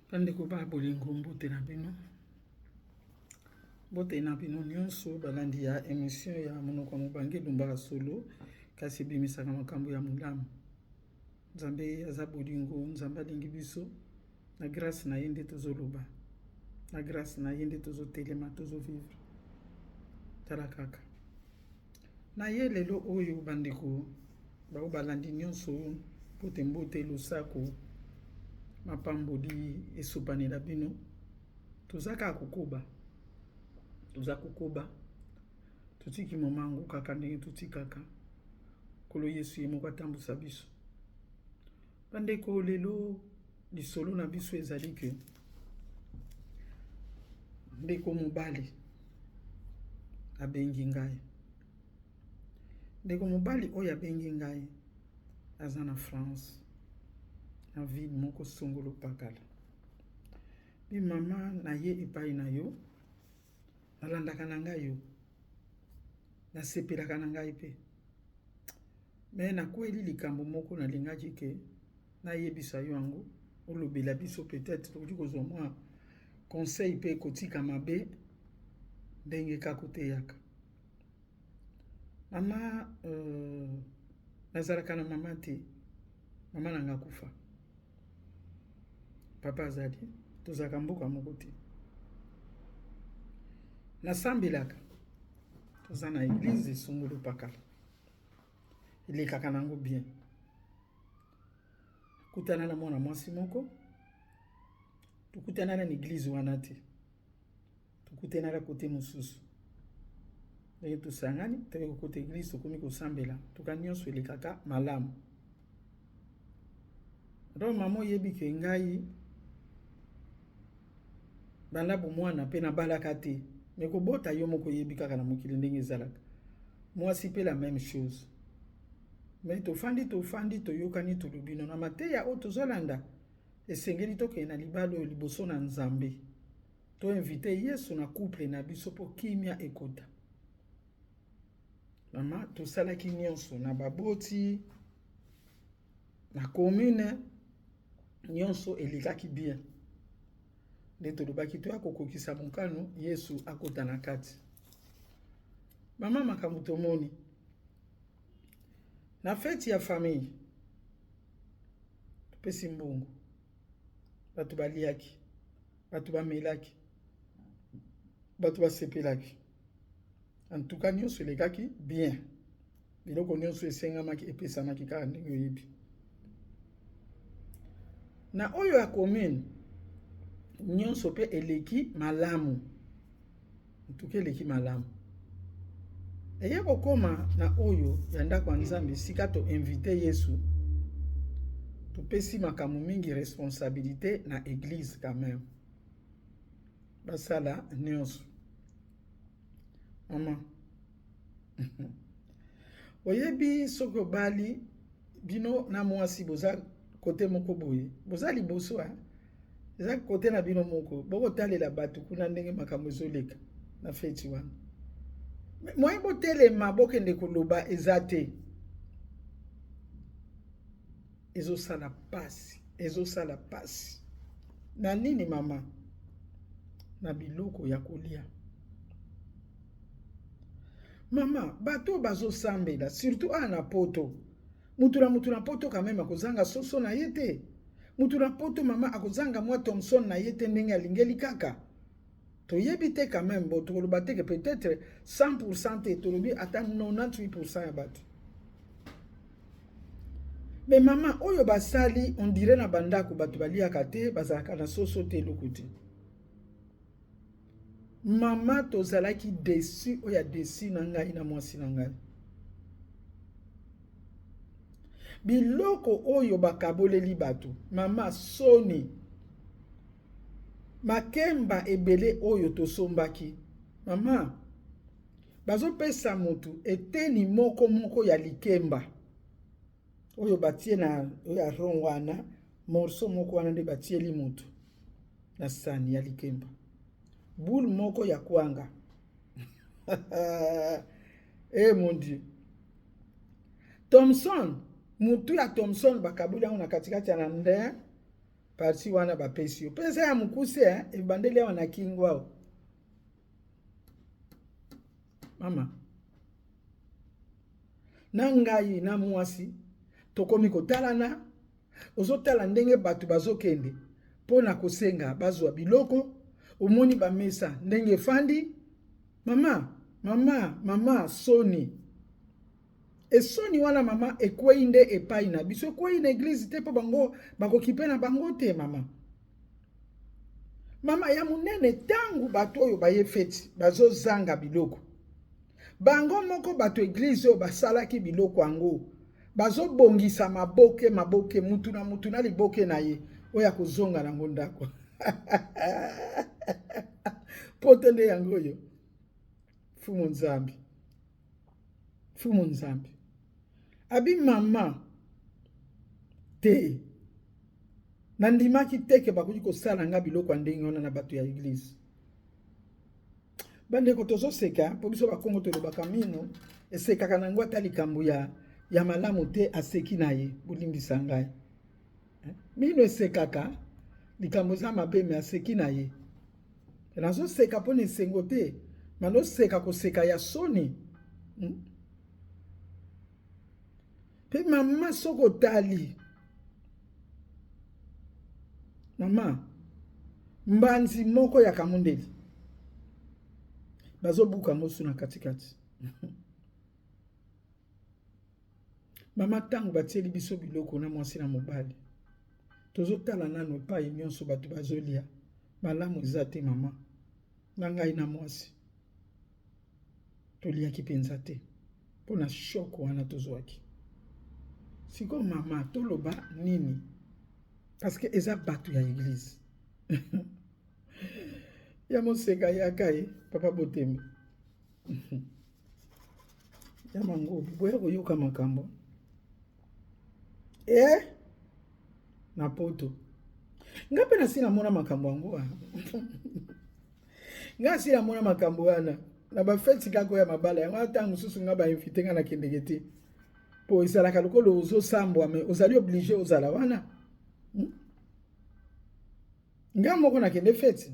Tande ko ba bolingo mbote na bino. Mbote na bino nyonso balandi ya émission ya monoko mobange lumbaka solo kasi bimisaka makambo ya mulamu. Nzambe aza bolingo, Nzambe alingi biso na grâce na ye nde tozoloba. Na grâce na ye nde tozotelema tozovivre. Tala kaka. Na ye lelo oyo bandeko bao balandi nyonso mbote mbote losako mapamboli esopanela bino tozaka kokoba tutiki momango kaka ndenge tutikaka kolo Yesu ye moko atambusa biso bandeko lelo lisolo na biso ezali ke ndeko mobali abengi ngai ndeko mobali oyo abengi ngai aza na France na ville moko songolo pakala bi mama na ye epai na yo nalandaka na ngai yo nasepelaka na ngai pe me nakweli likambo moko nalingaki ke nayebisa yo yango olobela biso peut-être tokoki kozwa mwa conseil pe kotika mabe ndenge kaka oteyaka mama nazalaka na mama te mama nanga kufa papa azali tozalaka mboka moko te nasambelaka toza na église esongolo pakala elekaka nango bien kutana na mwana mwasi moko tukutana na église wana te tukutana na kote mosusu ndenge tosangani toye kokote église tokomi kosambela toka nyonso elekaka malamu donc mama oyebi ke ngai banda bomwana mpe nabalaka te me kobota yo moko oyebi kaka na mokili ndenge ezalaka mwasi mpe la même chose me tofandi toyokani tolobi no na mateya oyo tozolanda esengeli tokende na libala oyo liboso na Nzambe toinvite Yesu na couple na biso mpo kimia ekota mama tosalaki nyonso na baboti na commune nyonso elekaki bien nde tolobaki toya kokokisa mokano Yesu akota na kati mama makambo tomoni na feti ya famille topesi mbongo bato baliaki bato bamelaki bato basepelaki en tout cas nyonso elekaki bien biloko nyonso esengamaki epesamaki kaka ndenge oyebi na oyo ya commune nyonso pe eleki malamu ntuke eleki malamu eye kokoma na oyo ya ndako ya Nzambe sika to invite Yesu topesi makambo mingi responsabilité na église quand même basala nyonso mama oyebi soki obali bino na mwasi boza kote moko boye boza liboso eza kote na bino moko bokotalela bato kuna ndenge makambo ezoleka na feti wana moye botelema bokende koloba eza te ezosala pasi na nini mama na biloko ya kolia mama bato bazosambela surtout na poto mutu na poto quand même akozanga soso na ye te mutu na poto mama akozanga mwa Thomson na ye te ndenge alingeli kaka toyebi te quand même bo tokoloba te que peut-être 100% te tolobi ata 98% ya bato mais mama oyo basali on dirait na bandako bato baliaka te bazalaka na soso te eloko te mama tozalaki déçu oyo déçu na ngai na mwasi na ngai biloko oyo bakaboleli bato mama soni makemba ebele oyo tosombaki mama bazopesa mutu eteni moko ya likemba oyo batie na oyo ron wana morso moko wana nde batieli mutu na sani ya likemba boule moko ya kwanga mon Dieu Thomson mutu ya Thomson bakabuli yango na katikati ya nde parti wana bapesi yo pesa ya mukuse ebandeli wana kingwa mama na ngai na mwasi tokomi kotalana ozotala ndenge batu bazokende pona kosenga bazwa biloko omoni bamesa ndenge fandi mama soni esoni wana mama ekwei nde epai na biso ekwei na eglise te po bango bakokipe na bango te mama ya munene tangu bato oyo baye feti bazozanga biloko bango moko bato eglise oyo basalaki biloko yango bazobongisa maboke mutu na liboke na ye oyo akozonga nango ndako poto nde yango oyo fumu nzambi abi mama te nandimaki teke bakoki kosala nga biloko ya ndenge wana na bato ya eglise bandeko tozoseka mpo biso bakongo tolobaka mino esekaka nango ata likambo ya malamu te aseki na ye bolimbisa ngai mino esekaka likambo eza mabe me aseki na ye nazoseka mpo na esengo te nanoseka koseka ya soni mpe mama soko otali mama mbanzi moko ya kamundeli bazobuka mosu na katikati mama tango batieli biso biloko na mwasi na mobali tozotala nano epai nyonso bato bazolia malamu eza te mama na ngai na mwasi toliaki mpenza te mpo na shoko wana tozwaki siko mama toloba nini parce que eza bato ya eglise ya moseka yaka ye papa Botembo ya mangobi boya koyoka makambo na poto nga mpe nasi namona makambo yango nga nasi namona makambo wana na bafeti kaka ya mabala yango ata mosusu nga bainvite nga nakendeke te po ezalaka lokolo ozosambwa me ozali oblige ozala wana nga moko nakende feti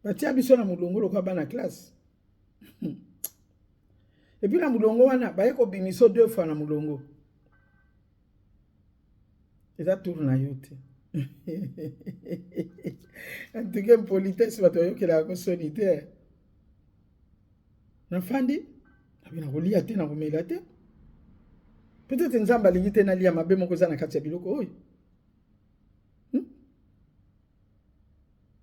batia biso na mulongo lokwa bana classe epi na mulongo wana baye kobimiso 2 fois na mulongo eza tour na yo te antuke politesse bato bayokelaka kosoni te nafandi abina kolia te na komela te peut-être nzambe alingi te nalia mabe moko eza na kati ya biloko oyo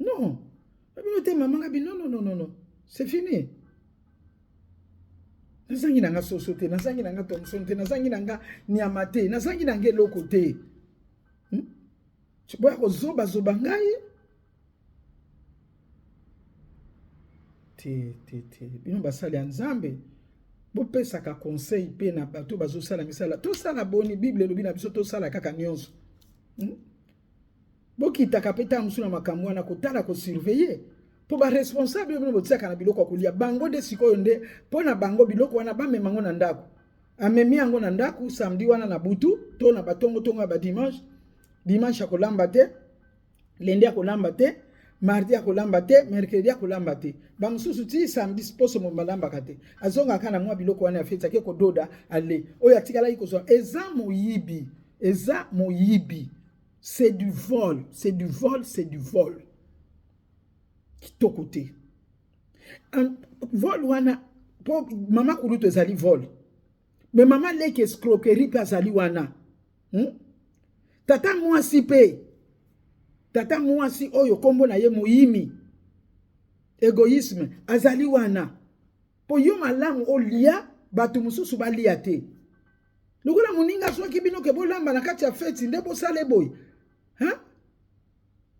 non abino te mamanga bi non c'est fini nazangi nanga soso te nazangi nanga Thomson te nazangi nanga nyama te nazangi nanga eloko te boya kozoba ngai te bino basali ya nzambe bopesaka conseil pe na bato bazosala misala tosala boni bible elobi na biso tosala kaka nyonso bokitaka pe ta mosu na makambo wana kotala kosurveiller po baresponsable bino botiaka na biloko ya kolia bango nde sikoyo nde mpo na bango biloko wana bamema yango na ndako amemi yango na ndako samedi wana na butu to na batongotongo ya dimanche akolamba te lundi akolamba te mardi akolamba te mercredi akolamba te bamosusu ti samedi poso mo balambaka te azongaka na mwa biloko wana ya feti ake kododa ale oyo atikalaki kozwa eza moyibi c'est du vol kitoko te vol wana po mama kulutu ezali vol mais mama leki escroquerie pe azali wana tata mwasi oyo kombo na ye moyimi égoïsme azali wana po yo malamu olia bato mosusu balia te lokola moninga soki bino ke bolamba na kati ya feti nde bosale boy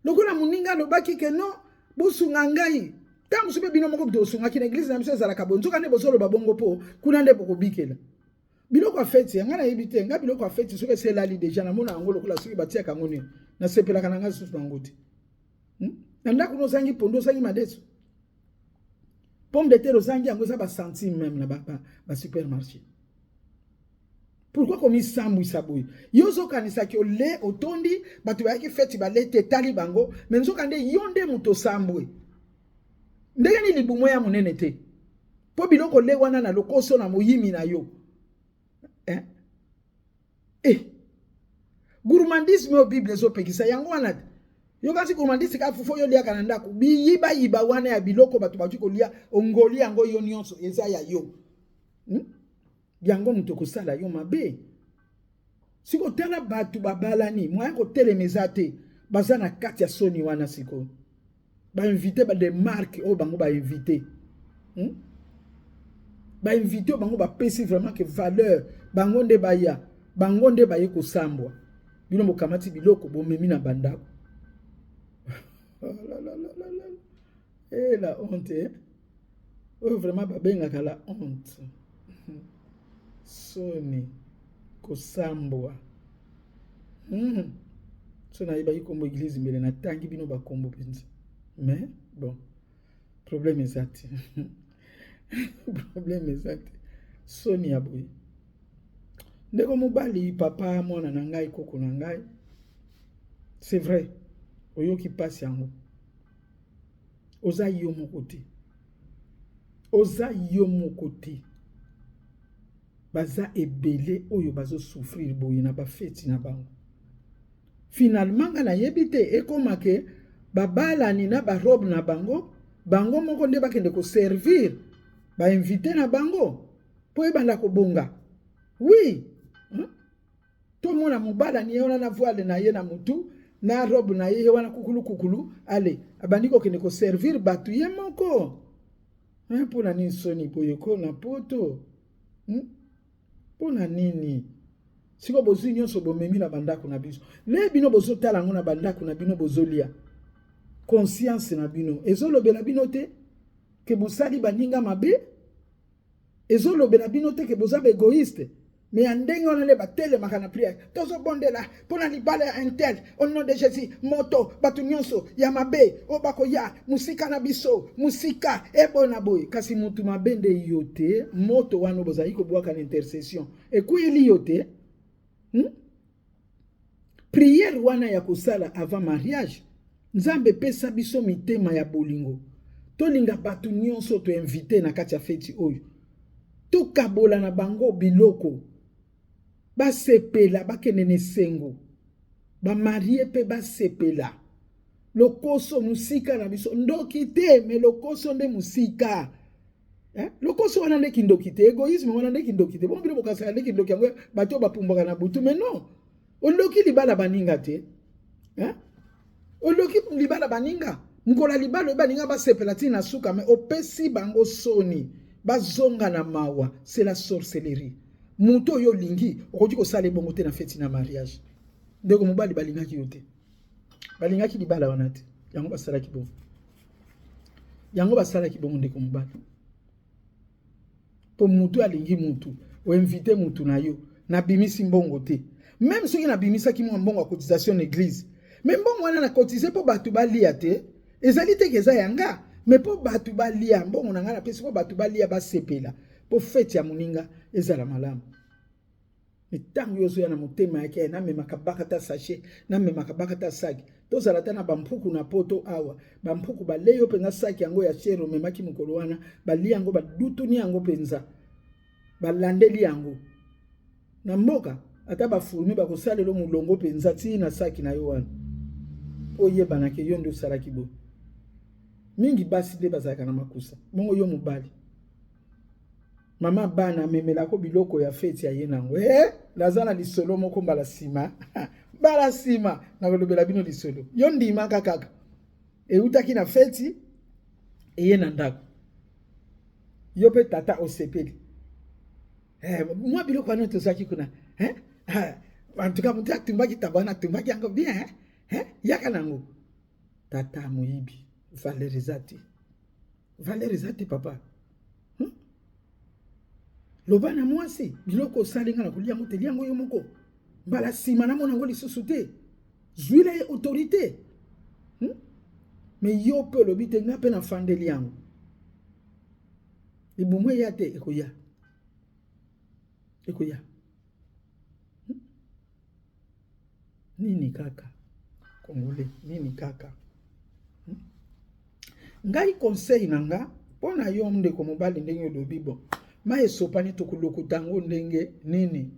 lokola moninga alobaki ke no bosunga ngai ta mosu mpe bino moko bito osungaki na eglise na biso ezalaka boye nzoka nde bozoloba bongo mpo kuna nde bokobikela biloko ya feti yanga nayebi te nga biloko ya feti soki eselali deja namona yango lokola soki batiaka yango nini nasepelaka na ngai susu nango te na ndako no ozangi pondo ozangi madeso pomme de terre ozangi yango eza basentime meme na basupermarché Pourquoi comme sambu saboui? Yozo kanisa ki ole otondi batu ba ki feti ba lete tali bango mais nzo kande yonde muto sambwe. Ndenge ni libumo ya munene te. Po biloko le wana na lokoso na moyimi na yo. Gourmandisme au Bible zo pekisa yango wana. Yo kasi gourmandisme ka fufo yo lia kananda ku biyiba yiba wana ya biloko batu batu ko lia ongoli yango yo nyonso eza ya yo. Yango muto ko sala yo mabe. Siko tala batu babalani mwa ko telemeza te baza na kati ya soni wana siko. Ba invité ba des marques o bango ba invité. Ba invité o bango ba pesi vraiment que valeur bango nde baya bango nde baye ko sambwa. Bino mokamati biloko bo memi na bandako. La honte. Oh vraiment ba benga kala honte. Soni ko sambwa. So na iba yikombo église mbele na tangi bino ba kombo penza. Mais bon, problème est ça. Problème est ça. Soni aboui. Ndeko mobali papa mwana na ngai koko na ngai. C'est vrai. Oyo ki passe yango. Oza yo moko te. Oza yo moko te. Baza ebele oyo bazo souffrir boye na ba feti na bango. Finalement na yebite ekoma ke babala ni na ba robe na bango, bango moko nde bakende ko servir, ba invité na bango, po ebanda ko bonga. Oui. To mona mobala ni yona na voile na ye na mutu, na robe na ye wana kukulu kukulu, ale, abandi ko kende ko servir batu ye moko. Pona nini soni boyeko na poto? Pona nini? Siko bozu nyonso bomemi na bandako na biso. Le bino bozo tala ngo na bandako na bino bozolia. Conscience na bino. Ezolobela bino te ke bosali baninga mabe. Ezolobela bino te ke boza égoïste. Mais andenge on le batele makana prière. Tozo bondela pona libala ya intel au nom de Jésus moto batu nyonso ya mabe obako ya musika na biso musika ebona boy kasi mutu mabende yote moto wano bozali ko bwaka na intercession. Ekuyeli yote. Prière wana ya kosala avant mariage. Nzambe pesa biso mitema ya bolingo. Tolinga batu nyonso to invité na kati ya feti oyo. To kabola na bango biloko. Ba sepela ba kenene sengo. Ba marie pe ba sepela. Lokoso musika na biso ndoki te me lokoso nde musika. Lokoso wana nde kindoki te, égoïsme wana nde kindoki te. Bon bilo bokasa nde kindoki yango bato bapumbaka na butu mais non. Oloki libala baninga te. Oloki libala baninga. Ngola libala baninga ba sepela ti na suka mais opesi bango soni. Bazonga na mawa, c'est la sorcellerie. Muto yo lingi, okoki ko sala bongo te na feti na mariage. Ndeko mobali balingaki yo te. Balingaki libala wana te. Yango basala ki bongo. Yango basala ki bongo ndeko mobali. Po mutu alingi mutu, o invité mutu na yo, na bimisi mbongo te. Même ceux qui na bimisa ki mbongo a cotisation église. Même mbongo wana na cotiser po batu balia te, ezali te keza yanga. Mais po batu balia mbongo na ngana pesi po batu balia ba sepela. Po feti ya muninga ezala malamu. Mitango yozo ya na mutema yake na me makabaka ta sachet, na me makabaka ta saki. To zalata na bampuku na poto awa. Bampuku ba leyo penza saki yango ya chero memaki mukolo wana, ba li yango ba dutuni yango penza. Ba landeli yango. Na mboka ata ba fulmi ba kosalelo mulongo penza ti na saki na yo wana. Oye banake yo ndo salaki bo. Mingi basi de bazaka na makusa. Mongo yo mobali. Mama bana memela ko biloko ya feti ya yenango. Lazana lisolo moko mbala sima. Mbala sima na kolobela bino lisolo. Yo ndima kaka. Utaki na feti yena ndako. Yo pe tata osepeli. Mwa biloko wana tozaki kuna. En tout cas muta tumbaki tabana tumbaki yango bien. Yaka nango. Tata moyibi. Valerizati papa. Lobana mwasi biloko salinga na kulia moteli yango yo moko. Mbala sima na mona ngo lisusu te. Zuila ye autorité. Mais yo pe lobite nga pe na fandeli yango. Ibumwe ya te ekoya. Ekoya. nini kaka congolais nini kaka ngai conseil nanga pona yo ndeko mobali ndenge lobi bon ma esopani to kulukutango ndenge nini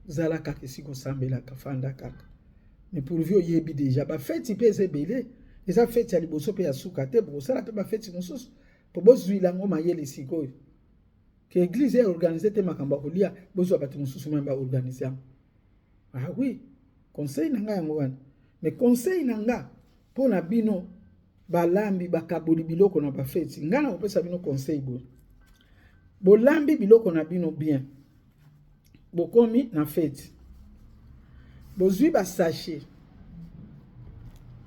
zala kaka siko sambela kafanda kaka mais pourvu yebi déjà ba fête pe ezebele eza fête ya liboso pe ya suka te bo sala pe ba fête mosusu po bozwila ngo mayele sikoyo que église est organisée te makamba kolia bozwa batu mosusu même ba organiser. Ah oui, conseil nanga yango wana. Mais conseil nanga pona bino balambi bakaboli biloko na ba fête. Ngana opesa bino conseil bo. Bolambi biloko na bino bien. Bokomi na fête. Bozwi ba sachet.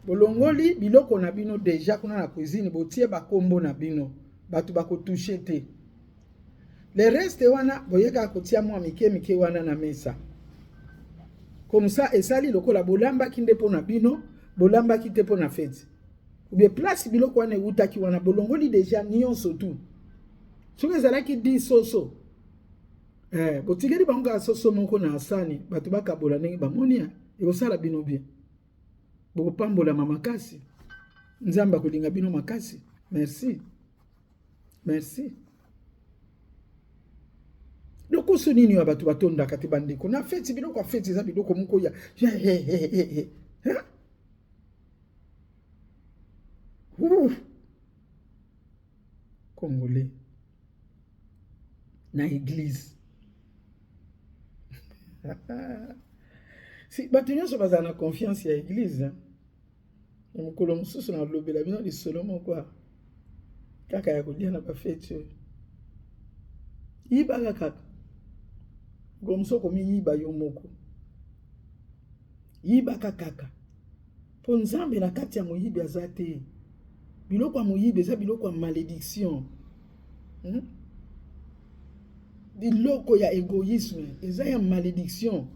Bolongoli biloko na bino déjà kuna na cuisine botie ba kombo na bino. Batu bako toucher te. Le reste wana boyeka kotia mwa mike wana na mesa. Comme ça esali lokola bolamba kinde pona bino, bolamba kite pona fête. Ou bien place biloko wana utaki wana bolongoli déjà nyonso tout. Soki ezalaki 10 soso. Botigeli bango soso moko na asani, batu bakabola ndenge bamonia, ekosala bino bien. Bokopambola makasi. Nzamba kolinga bino makasi. Merci. Merci. Loko sonini wa batu batonda kati bandeko na fête biloko fête za biloko moko ya Congolais na église si batu nyonso baza na confiance ya église mokolo mosusu na lobela bino lisolo moko kaka ya kolia na ba fête ibaka kaka gomso komi yiba yo moko yibaka kaka po nzambe na kati ya moyibi azate biloko ya moyibi eza biloko ya malédiction biloko ya égoïsme eza ya malédiction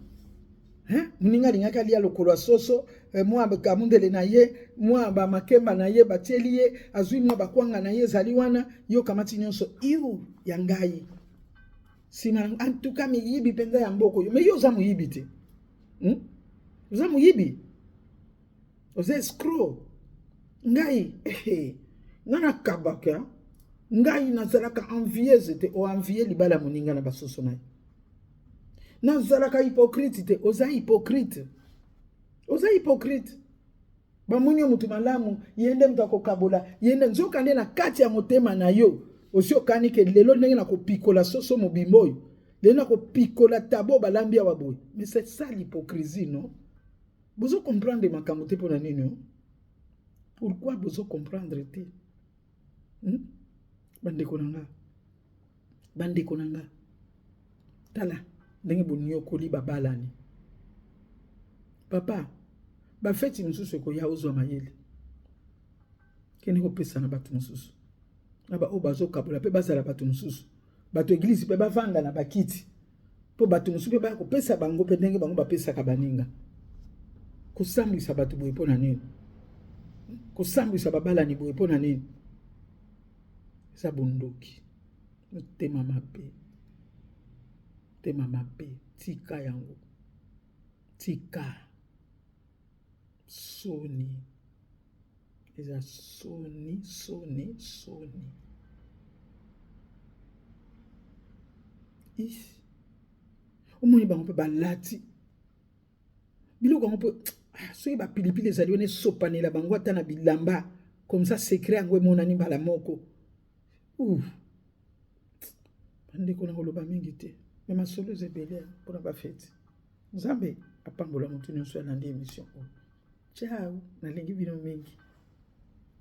muninga lingaka lia lokolo soso mwa bakamundele na ye mwa ba makemba na ye batieli ye azwi mwa bakwanga na ye zali wana yo kamati nyonso iu ya ngai sima en tout cas miyibi penza ya mboko yo mais yo za muyibi te za muyibi oza escroc ngai ngana kabaka ngai nazalaka envieuse te o envier libala moninga na basoso na nazalaka hypocrite te oza hypocrite bamunyo mutu malamu yende mtu akokabola yende nzoka nde na kati ya motema na yo osio kanike lelo ndenge na kopikola soso mobimboyo lelo na kopikola tabo balambi ya baboy mais c'est ça l'hypocrisie non bozo comprendre makambo te pona nini pourquoi bozo comprendre te bandeko nanga tala ndenge bonio koli babalani papa ba feti mususu ko ya ozo mayele kene ko pesa na batu mususu aba obazo kabola pe bazala batu mususu batu église pe bavanda na bakiti po batu mususu pe ba ko pesa bango pe ndenge bango ba pesa ka baninga ko sambisa batu boye pona nini ko sambisa babala ni boye pona nini sa bondoki tema mabe tika yango tika soni eza soni omoni bango mpe balati biloko yango mpe soki bapilipili ezali wana esopanela bango ata na bilamba comme ça secret yango emonani mbala moko bandeko na koloba mingi te me masolo eza ebele mpona bafete nzambe apambola motu nyonso alandi émission oyo ciao nalingi bino mingi